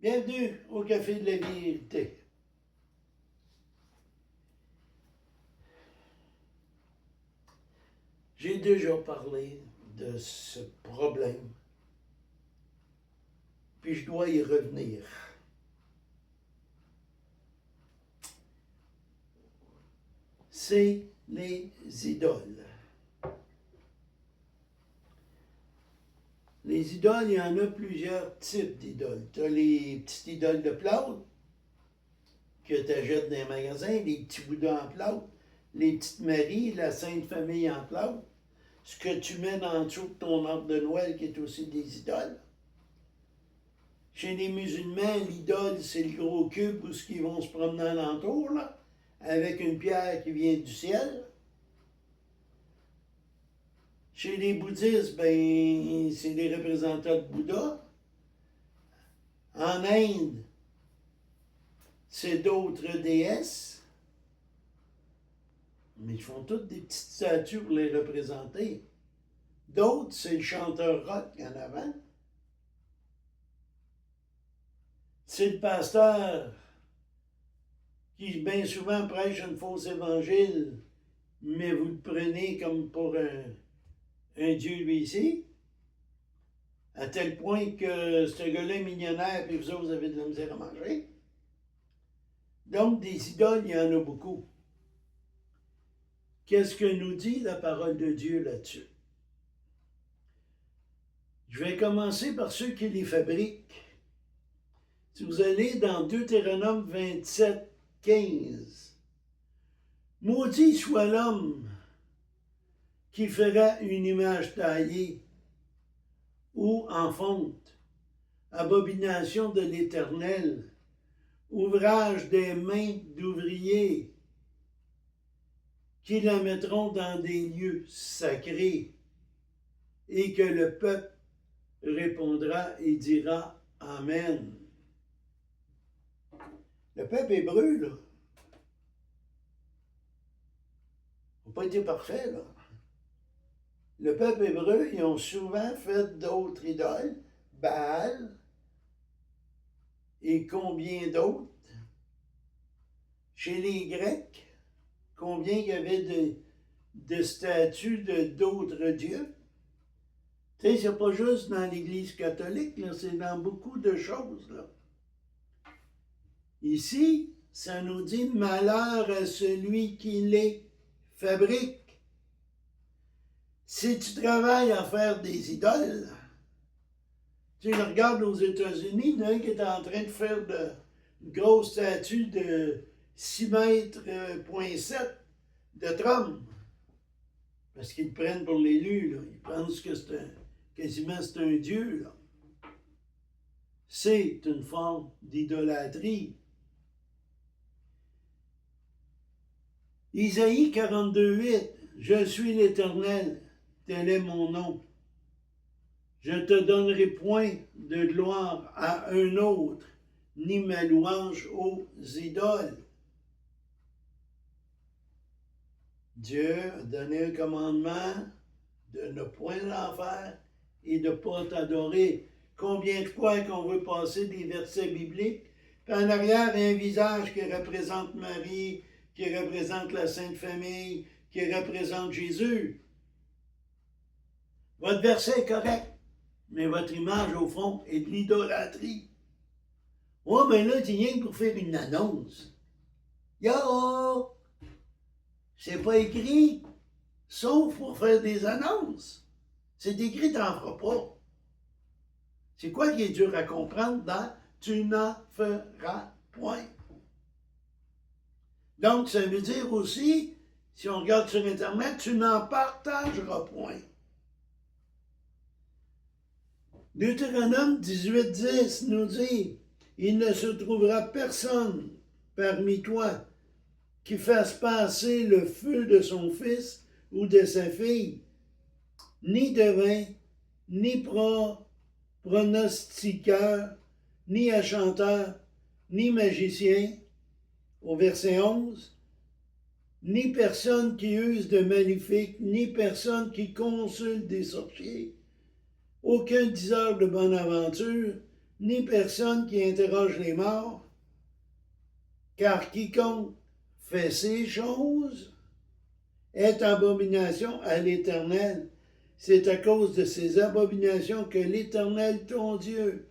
Bienvenue au Café de la Vérité. J'ai déjà parlé de ce problème, puis je dois y revenir. C'est les idoles. Les idoles, il y en a plusieurs types d'idoles. Tu as les petites idoles de plâtre que tu achètes dans les magasins, les petits bouddhas en plâtre, les petites Maries, la Sainte Famille en plâtre, ce que tu mets en dessous de ton arbre de Noël qui est aussi des idoles. Chez les musulmans, l'idole, c'est le gros cube où ils vont se promener alentour, là, avec une pierre qui vient du ciel. Chez les bouddhistes, ben, c'est les représentants de Bouddha. En Inde, c'est d'autres déesses. Mais ils font toutes des petites statues pour les représenter. D'autres, c'est le chanteur rock en avant. C'est le pasteur qui bien souvent prêche un faux évangile, mais vous le prenez comme pour un Dieu lui ici, à tel point que ce gars-là est millionnaire et vous autres, vous avez de la misère à manger. Donc, des idoles, il y en a beaucoup. Qu'est-ce que nous dit la parole de Dieu là-dessus? Je vais commencer par ceux qui les fabriquent. Si vous allez dans Deutéronome 27, 15, « Maudit soit l'homme qui fera une image taillée ou en fonte, abomination de l'Éternel, ouvrage des mains d'ouvriers, qui la mettront dans des lieux sacrés, et que le peuple répondra et dira Amen. » Le peuple hébreu, là, n'a pas été parfait, là. Le peuple hébreu, ils ont souvent fait d'autres idoles, Baal, et combien d'autres. Chez les Grecs, combien il y avait de statues d'autres dieux. Tu sais, c'est pas juste dans l'Église catholique, là, c'est dans beaucoup de choses, là. Ici, ça nous dit malheur à celui qui les fabrique. Si tu travailles à faire des idoles, tu regardes aux États-Unis, il y en a un qui est en train de faire une grosse statue de 6 mètres, 0,7 de Trump. Parce qu'ils le prennent pour l'élu, là. Ils pensent que quasiment c'est un dieu, là. C'est une forme d'idolâtrie. Isaïe 42, 8, « Je suis l'Éternel, tel est mon nom. Je ne te donnerai point de gloire à un autre, ni ma louange aux idoles. » Dieu a donné un commandement de ne point l'en faire et de ne pas t'adorer. Combien de fois qu'on veut passer des versets bibliques, puis en arrière, il y a un visage qui représente Marie, qui représente la Sainte Famille, qui représente Jésus. Votre verset est correct, mais votre image, au fond, est de l'idolâtrie. Oh, mais là, c'est rien que pour faire une annonce. Yo! C'est pas écrit, sauf pour faire des annonces. C'est écrit, t'en feras pas. C'est quoi qui est dur à comprendre dans « tu n'en feras point ». Donc, ça veut dire aussi, si on regarde sur Internet, tu n'en partageras point. Deutéronome 18, 10 nous dit, « Il ne se trouvera personne parmi toi qui fasse passer le feu de son fils ou de sa fille, ni devin, ni pronostiqueur, ni achanteur, ni magicien, au verset 11, ni personne qui use de maléfique, ni personne qui consulte des sorciers, aucun diseur de bonne aventure, ni personne qui interroge les morts, car quiconque fait ces choses est abomination à l'Éternel. C'est à cause de ces abominations que l'Éternel, ton Dieu,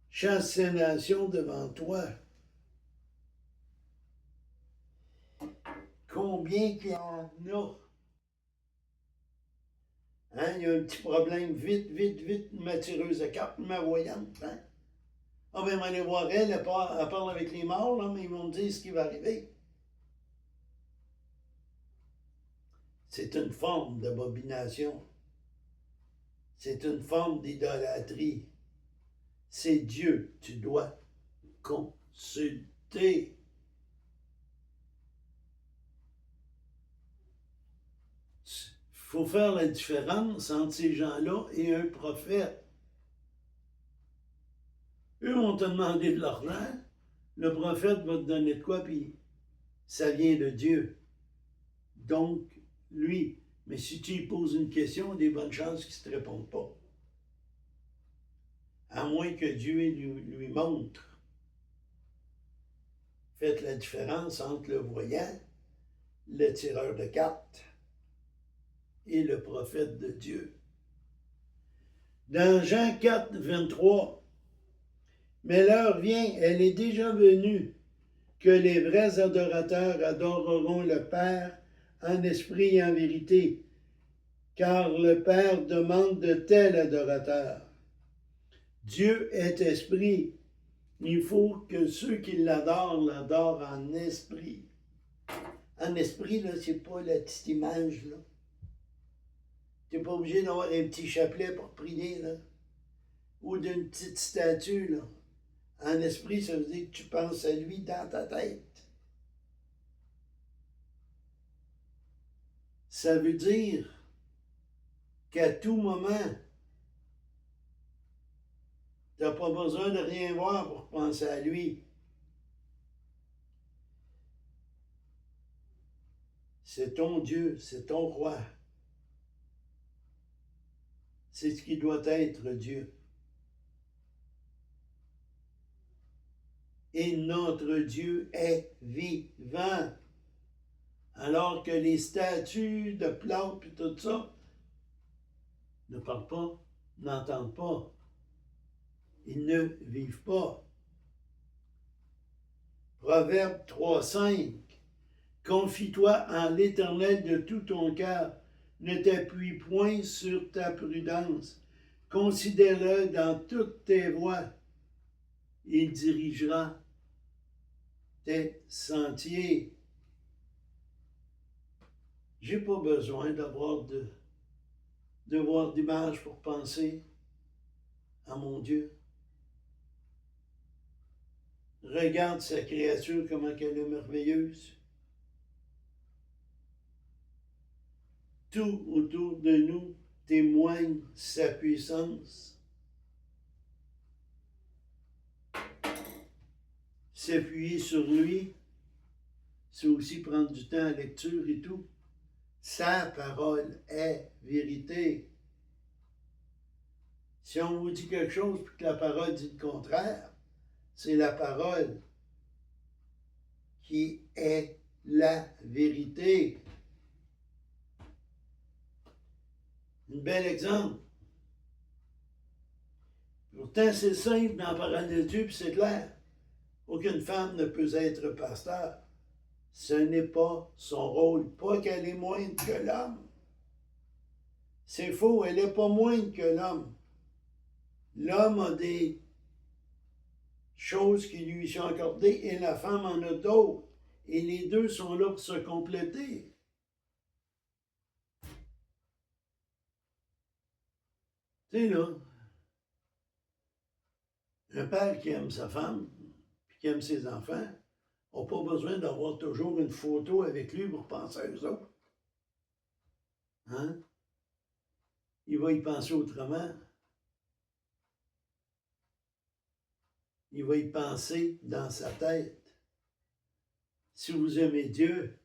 chasse ces nations devant toi. Combien qu'il y en a? Hein, il y a un petit problème, vite, ma tireuse de cartes, ma voyante. Hein? Ah ben, on va aller voir elle parle avec les morts, là, mais ils vont me dire ce qui va arriver. C'est une forme d'abomination. C'est une forme d'idolâtrie. C'est Dieu, tu dois consulter. Il faut faire la différence entre ces gens-là et un prophète. Eux vont te demander de l'argent, le prophète va te donner de quoi, puis ça vient de Dieu. Donc, lui. Mais si tu lui poses une question, il y a des bonnes chances qu'il ne te réponde pas. À moins que Dieu lui montre. Faites la différence entre le voyant, le tireur de cartes et le prophète de Dieu. Dans Jean 4, 23, mais l'heure vient, elle est déjà venue, que les vrais adorateurs adoreront le Père en esprit et en vérité, car le Père demande de tels adorateurs. Dieu est esprit. Il faut que ceux qui l'adorent en esprit. En esprit, là, c'est pas la petite image, là. Tu n'es pas obligé d'avoir un petit chapelet pour prier, là. Ou d'une petite statue, là. En esprit, ça veut dire que tu penses à lui dans ta tête. Ça veut dire qu'à tout moment, tu n'as pas besoin de rien voir pour penser à lui. C'est ton Dieu, c'est ton roi. C'est ce qui doit être Dieu. Et notre Dieu est vivant. Alors que les statues de plantes et tout ça ne parlent pas, n'entendent pas. Ils ne vivent pas. Proverbe 3,5. Confie-toi en l'Éternel de tout ton cœur. Ne t'appuie point sur ta prudence. Considère-le dans toutes tes voies. Il dirigera tes sentiers. J'ai pas besoin d'avoir d'image pour penser à mon Dieu. Regarde sa créature, comment elle est merveilleuse. Tout autour de nous témoigne sa puissance. S'appuyer sur lui, c'est aussi prendre du temps à lecture et tout. Sa parole est vérité. Si on vous dit quelque chose et que la parole dit le contraire, c'est la parole qui est la vérité. Un bel exemple. Pourtant, c'est simple dans la parole de Dieu, puis c'est clair. Aucune femme ne peut être pasteur. Ce n'est pas son rôle. Pas qu'elle est moindre que l'homme. C'est faux, elle n'est pas moindre que l'homme. L'homme a des choses qui lui sont accordées et la femme en a d'autres. Et les deux sont là pour se compléter. Tu sais, là, un père qui aime sa femme, puis qui aime ses enfants, n'a pas besoin d'avoir toujours une photo avec lui pour penser à eux autres. Hein? Il va y penser autrement. Il va y penser dans sa tête. Si vous aimez Dieu,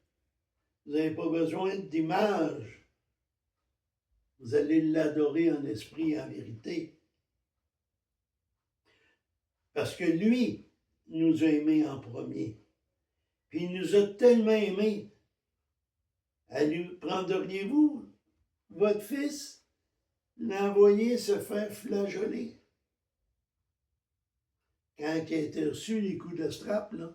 vous n'avez pas besoin d'image. Vous allez l'adorer en esprit et en vérité. Parce que lui nous a aimés en premier. Puis il nous a tellement aimés. Prendriez-vous votre fils, l'envoyer se faire flageoler? Quand il a été reçu les coups de strap, là,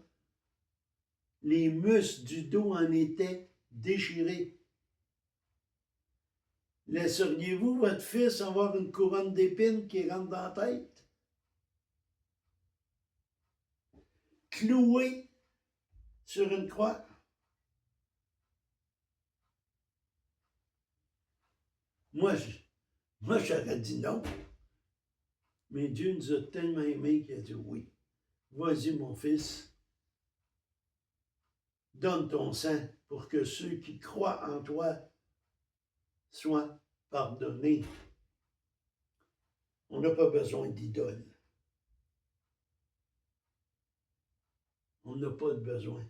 les muscles du dos en étaient déchirés. Laisseriez-vous votre fils avoir une couronne d'épines qui rentre dans la tête? Cloué sur une croix? Moi, j'aurais dit non. Mais Dieu nous a tellement aimés qu'il a dit oui. Vas-y, mon fils, donne ton sang pour que ceux qui croient en toi soient pardonnés. On n'a pas besoin d'idoles. On n'a pas de besoin.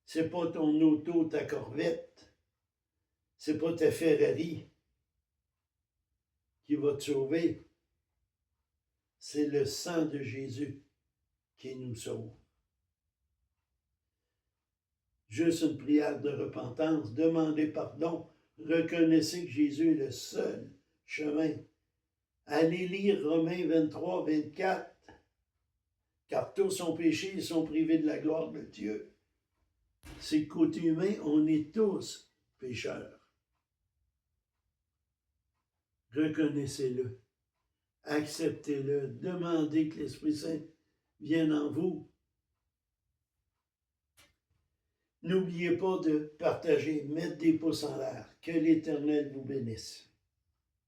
C'est pas ton auto, ta Corvette. C'est pas ta Ferrari qui va te sauver. C'est le sang de Jésus qui nous sauve. Juste une prière de repentance, demandez pardon, reconnaissez que Jésus est le seul chemin. Allez lire Romains 23, 24, car tous sont péchés et sont privés de la gloire de Dieu. C'est le côté humain, on est tous pécheurs. Reconnaissez-le, acceptez-le, demandez que l'Esprit Saint vienne en vous. N'oubliez pas de partager, mettre des pouces en l'air. Que l'Éternel vous bénisse.